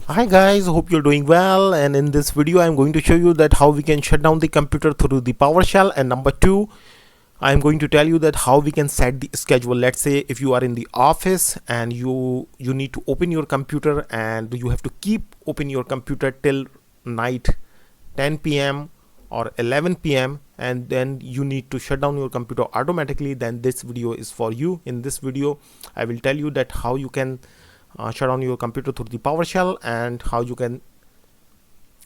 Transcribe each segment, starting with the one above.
Hi guys, hope you're doing well, and in this video I'm going to show you that how we can shut down the computer through the PowerShell. And number two, I'm going to tell you that how we can set the schedule. Let's say if you are in the office and you need to open your computer and you have to keep open your computer till night 10 p.m. or 11 p.m. and then you need to shut down your computer automatically, then this video is for you. In this video I will tell you that how you can shut down your computer through the PowerShell and how you can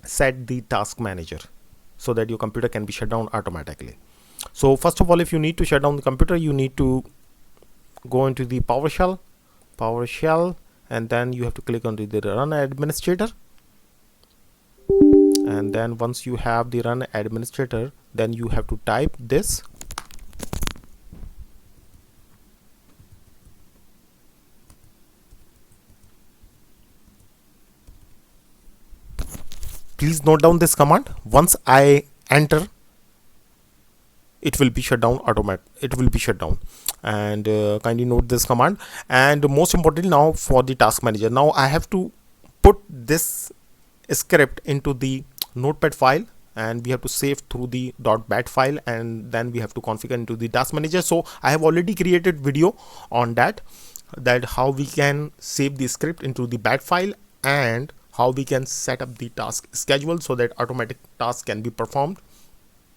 set the task manager so that your computer can be shut down automatically. So first of all, if you need to shut down the computer, you need to go into the PowerShell, and then you have to click on the run administrator. And then once you have the run administrator, then you have to type this. Please note down this command. Once I enter, it will be shut down and kindly note this command. And most importantly, now for the task manager, now I have to put this script into the notepad file and we have to save through the .bat file, and then we have to configure into the task manager. So I have already created video on that how we can save the script into the bat file and how we can set up the task schedule so that automatic tasks can be performed.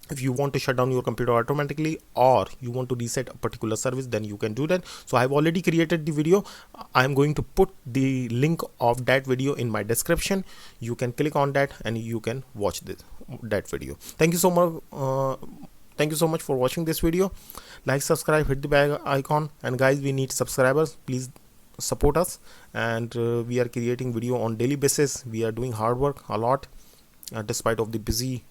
If you want to shut down your computer automatically or you want to reset a particular service, then you can do that. So I have already created the video. I am going to put the link of that video in my description. You can click on that and you can watch that video. Thank you so much. Thank you so much for watching this video. Like, subscribe, hit the bell icon, and guys, we need subscribers. Please support us, and we are creating video on daily basis. We are doing hard work a lot despite of the busy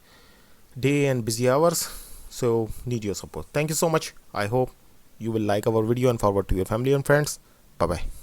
day and busy hours, so need your support. Thank you so much. I hope you will like our video and forward to your family and friends. Bye bye.